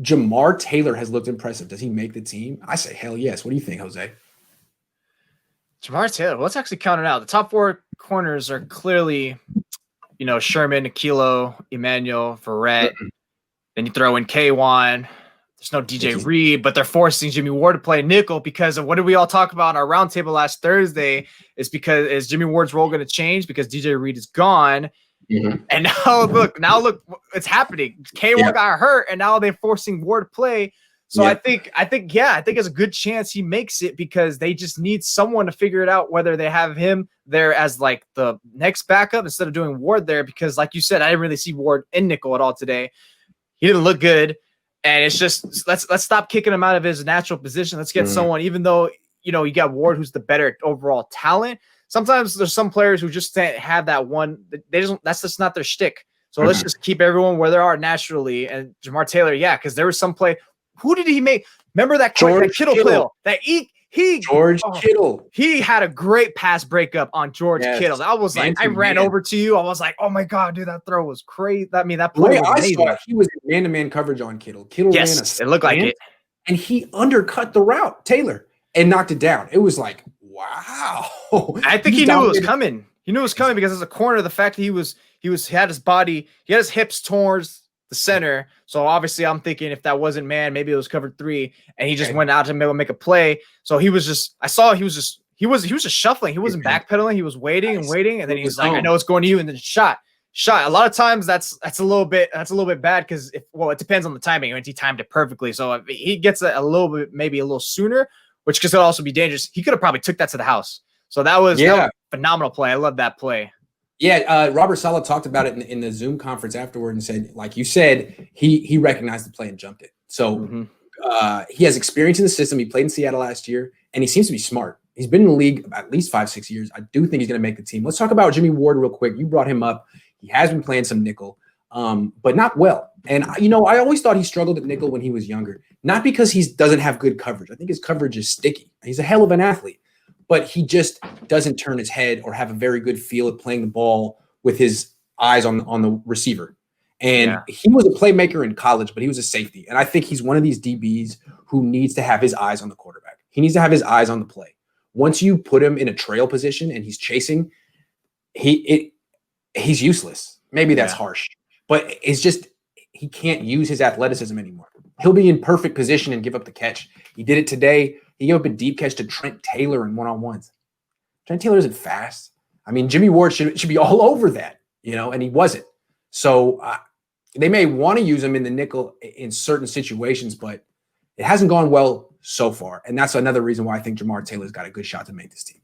Jamar Taylor has looked impressive. Does he make the team? I say hell yes. What do you think, Jose? Jamar Taylor. Let's actually count it out. The top 4 corners are clearly, Sherman, Akilo, Emmanuel, Verrett. Then you throw in K1. There's no DJ Reed, but they're forcing Jimmy Ward to play nickel because of what did we all talk about on our roundtable last Thursday? Is Jimmy Ward's role going to change because DJ Reed is gone? Mm-hmm. And now look, it's happening. K1 got hurt, and now they're forcing Ward to play. So I think there's a good chance he makes it because they just need someone to figure it out whether they have him there as like the next backup instead of doing Ward there. Because like you said, I didn't really see Ward in nickel at all today. He didn't look good. And it's just let's stop kicking him out of his natural position. Let's get someone, even though you got Ward who's the better overall talent. Sometimes there's some players who just have that one. That's just not their shtick. So let's just keep everyone where they are naturally. And Jamar Taylor, because there was some play. Who did he make? Remember that Kittle play? That George Kittle. He had a great pass breakup on George Kittle. I was like, I ran over to you. I was like, oh my God, dude, that throw was crazy. I mean, that play was amazing. He was man-to-man coverage on Kittle. Kittle ran it looked like it. And he undercut the route, Taylor, and knocked it down. It was like, wow. I think he knew it was coming. He knew it was coming because as a corner, the fact that he had his hips towards the center. So obviously I'm thinking if that wasn't man, maybe it was covered 3 and he just went out to make a play. So he was just shuffling. He wasn't backpedaling. He was waiting and waiting. And then he was like, I know it's going to you. And then shot. A lot of times that's a little bit bad. Cause it depends on the timing. He timed it perfectly. So if he gets a little bit, maybe a little sooner, which could also be dangerous. He could have probably took that to the house. So that was a phenomenal play. I love that play. Yeah, Robert Saleh talked about it in the Zoom conference afterward and said, like you said, he recognized the play and jumped it. So he has experience in the system. He played in Seattle last year, and he seems to be smart. He's been in the league at least 5-6 years. I do think he's going to make the team. Let's talk about Jimmy Ward real quick. You brought him up. He has been playing some nickel, but not well. And, I always thought he struggled at nickel when he was younger, not because he doesn't have good coverage. I think his coverage is sticky. He's a hell of an athlete. But he just doesn't turn his head or have a very good feel at playing the ball with his eyes on the receiver. And he was a playmaker in college, but he was a safety. And I think he's one of these DBs who needs to have his eyes on the quarterback. He needs to have his eyes on the play. Once you put him in a trail position and he's chasing, he's useless. Maybe that's harsh, but it's just he can't use his athleticism anymore. He'll be in perfect position and give up the catch. He did it today. He gave up a deep catch to Trent Taylor in one-on-ones. Trent Taylor isn't fast. I mean, Jimmy Ward should be all over that, and he wasn't. So they may want to use him in the nickel in certain situations, but it hasn't gone well so far. And that's another reason why I think Jamar Taylor's got a good shot to make this team.